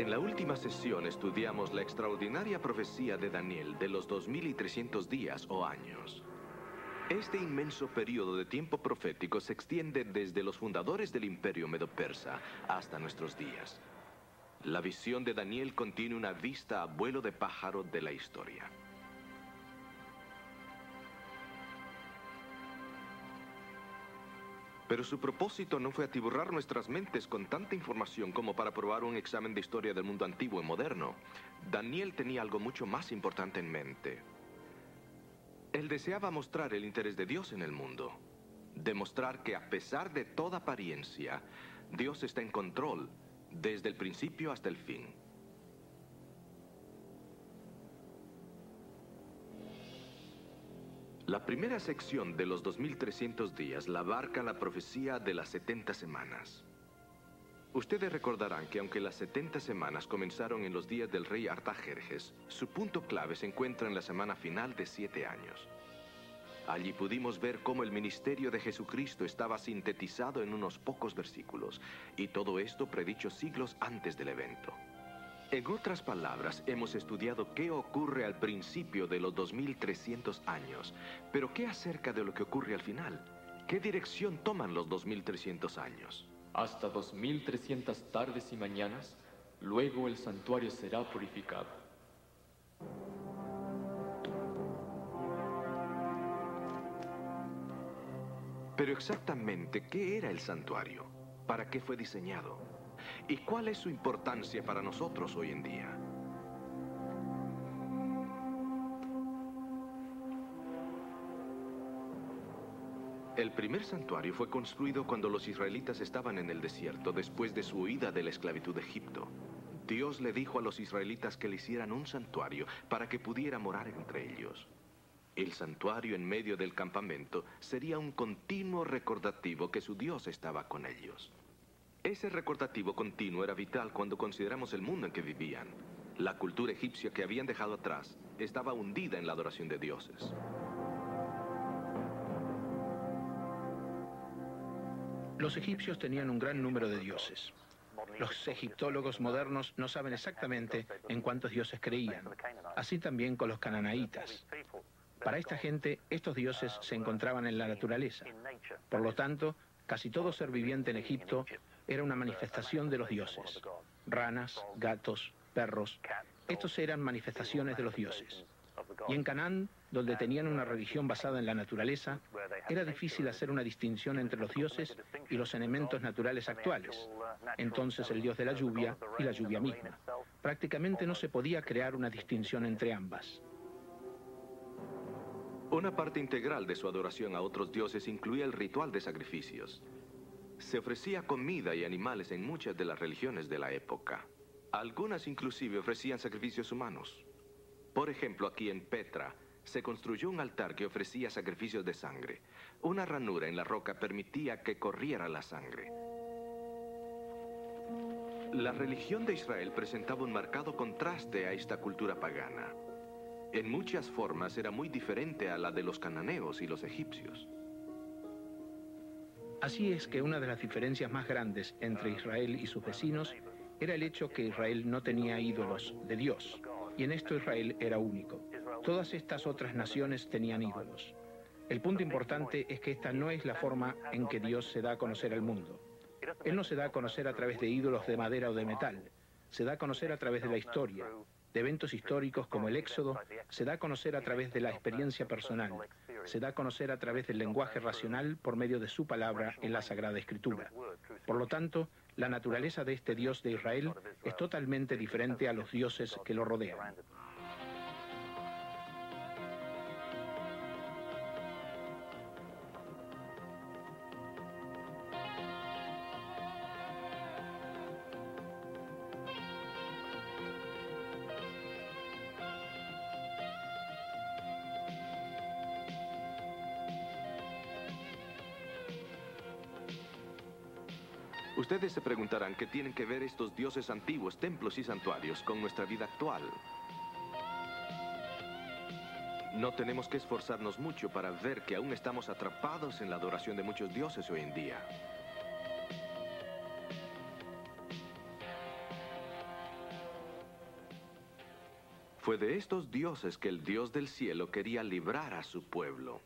En la última sesión estudiamos la extraordinaria profecía de Daniel de los 2300 días o años. Este inmenso periodo de tiempo profético se extiende desde los fundadores del imperio medo-persa hasta nuestros días. La visión de Daniel contiene una vista a vuelo de pájaro de la historia. Pero su propósito no fue atiborrar nuestras mentes con tanta información como para probar un examen de historia del mundo antiguo y moderno. Daniel tenía algo mucho más importante en mente. Él deseaba mostrar el interés de Dios en el mundo. Demostrar que a pesar de toda apariencia, Dios está en control desde el principio hasta el fin. La primera sección de los 2300 días la abarca la profecía de las 70 semanas. Ustedes recordarán que aunque las 70 semanas comenzaron en los días del rey Artajerjes, su punto clave se encuentra en la semana final de 7 años. Allí pudimos ver cómo el ministerio de Jesucristo estaba sintetizado en unos pocos versículos, y todo esto predicho siglos antes del evento. En otras palabras, hemos estudiado qué ocurre al principio de los 2300 años, pero ¿qué acerca de lo que ocurre al final? ¿Qué dirección toman los 2300 años? Hasta 2300 tardes y mañanas, luego el santuario será purificado. Pero exactamente, ¿qué era el santuario? ¿Para qué fue diseñado? ¿Y cuál es su importancia para nosotros hoy en día? El primer santuario fue construido cuando los israelitas estaban en el desierto después de su huida de la esclavitud de Egipto. Dios le dijo a los israelitas que le hicieran un santuario para que pudiera morar entre ellos. El santuario en medio del campamento sería un continuo recordativo que su Dios estaba con ellos. Ese recordativo continuo era vital cuando consideramos el mundo en que vivían. La cultura egipcia que habían dejado atrás estaba hundida en la adoración de dioses. Los egipcios tenían un gran número de dioses. Los egiptólogos modernos no saben exactamente en cuántos dioses creían. Así también con los cananaitas. Para esta gente, estos dioses se encontraban en la naturaleza. Por lo tanto, casi todo ser viviente en Egipto era una manifestación de los dioses. Ranas, gatos, perros, estos eran manifestaciones de los dioses. Y en Canaán, donde tenían una religión basada en la naturaleza, era difícil hacer una distinción entre los dioses y los elementos naturales actuales. Entonces el dios de la lluvia y la lluvia misma. Prácticamente no se podía crear una distinción entre ambas. Una parte integral de su adoración a otros dioses incluía el ritual de sacrificios. Se ofrecía comida y animales en muchas de las religiones de la época. Algunas inclusive ofrecían sacrificios humanos. Por ejemplo, aquí en Petra, se construyó un altar que ofrecía sacrificios de sangre. Una ranura en la roca permitía que corriera la sangre. La religión de Israel presentaba un marcado contraste a esta cultura pagana. En muchas formas era muy diferente a la de los cananeos y los egipcios. Así es que una de las diferencias más grandes entre Israel y sus vecinos era el hecho que Israel no tenía ídolos de Dios, y en esto Israel era único. Todas estas otras naciones tenían ídolos. El punto importante es que esta no es la forma en que Dios se da a conocer al mundo. Él no se da a conocer a través de ídolos de madera o de metal, se da a conocer a través de la historia, de eventos históricos como el Éxodo, se da a conocer a través de la experiencia personal, se da a conocer a través del lenguaje racional por medio de su palabra en la Sagrada Escritura. Por lo tanto, la naturaleza de este Dios de Israel es totalmente diferente a los dioses que lo rodean. Ustedes se preguntarán qué tienen que ver estos dioses antiguos, templos y santuarios con nuestra vida actual. No tenemos que esforzarnos mucho para ver que aún estamos atrapados en la adoración de muchos dioses hoy en día. Fue de estos dioses que el Dios del cielo quería librar a su pueblo.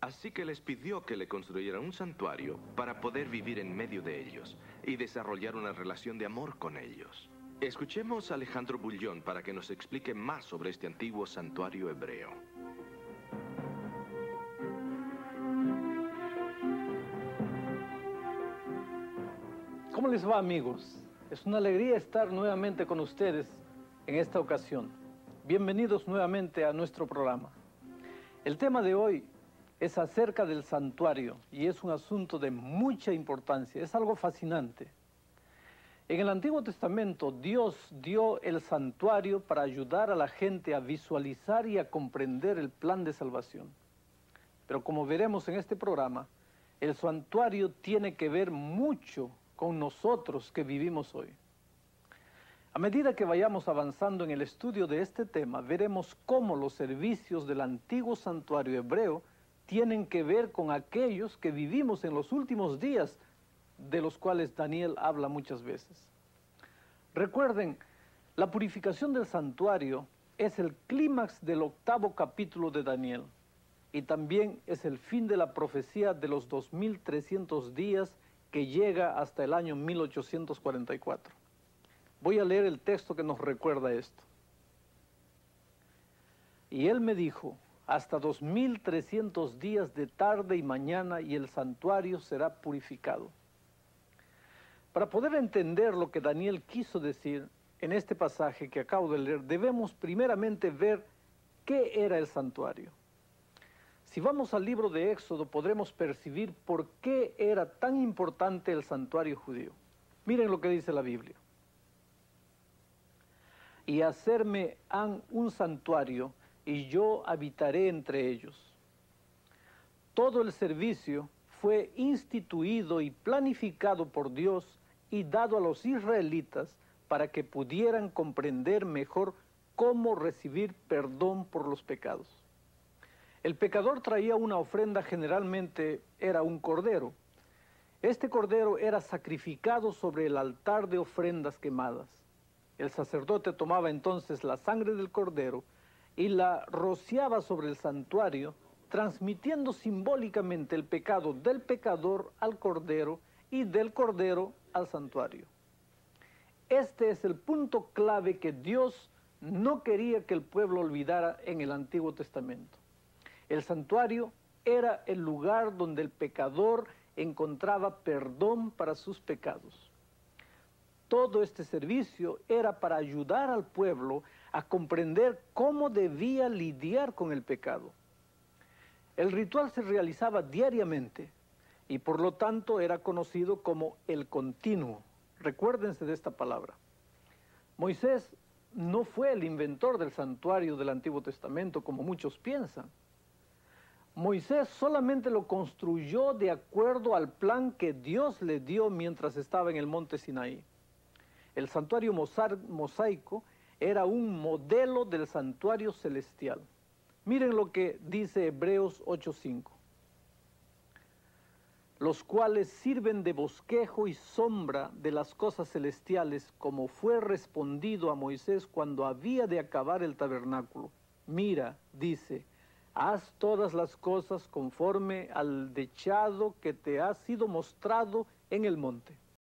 Así que les pidió que le construyeran un santuario para poder vivir en medio de ellos y desarrollar una relación de amor con ellos. Escuchemos a Alejandro Bullón para que nos explique más sobre este antiguo santuario hebreo. ¿Cómo les va, amigos? Es una alegría estar nuevamente con ustedes en esta ocasión. Bienvenidos nuevamente a nuestro programa. El tema de hoy es acerca del santuario y es un asunto de mucha importancia, es algo fascinante. En el Antiguo Testamento, Dios dio el santuario para ayudar a la gente a visualizar y a comprender el plan de salvación. Pero como veremos en este programa, el santuario tiene que ver mucho con nosotros que vivimos hoy. A medida que vayamos avanzando en el estudio de este tema, veremos cómo los servicios del antiguo santuario hebreo tienen que ver con aquellos que vivimos en los últimos días, de los cuales Daniel habla muchas veces. Recuerden, la purificación del santuario es el clímax del 8º capítulo de Daniel y también es el fin de la profecía de los 2300 días que llega hasta el año 1844. Voy a leer el texto que nos recuerda esto. Y él me dijo: hasta 2300 días de tarde y mañana y el santuario será purificado. Para poder entender lo que Daniel quiso decir en este pasaje que acabo de leer, debemos primeramente ver qué era el santuario. Si vamos al libro de Éxodo, podremos percibir por qué era tan importante el santuario judío. Miren lo que dice la Biblia. Y hacerme han un santuario, y yo habitaré entre ellos. Todo el servicio fue instituido y planificado por Dios y dado a los israelitas para que pudieran comprender mejor cómo recibir perdón por los pecados. El pecador traía una ofrenda, generalmente era un cordero. Este cordero era sacrificado sobre el altar de ofrendas quemadas. El sacerdote tomaba entonces la sangre del cordero y la rociaba sobre el santuario, transmitiendo simbólicamente el pecado del pecador al cordero y del cordero al santuario. Este es el punto clave que Dios no quería que el pueblo olvidara en el Antiguo Testamento. El santuario era el lugar donde el pecador encontraba perdón para sus pecados. Todo este servicio era para ayudar al pueblo a comprender cómo debía lidiar con el pecado. El ritual se realizaba diariamente y por lo tanto era conocido como el continuo. Recuérdense de esta palabra. Moisés no fue el inventor del santuario del Antiguo Testamento como muchos piensan. Moisés solamente lo construyó de acuerdo al plan que Dios le dio mientras estaba en el monte Sinaí. El santuario mosaico era un modelo del santuario celestial. Miren lo que dice Hebreos 8:5. Los cuales sirven de bosquejo y sombra de las cosas celestiales, como fue respondido a Moisés cuando había de acabar el tabernáculo. Mira, dice, haz todas las cosas conforme al dechado que te ha sido mostrado en el monte.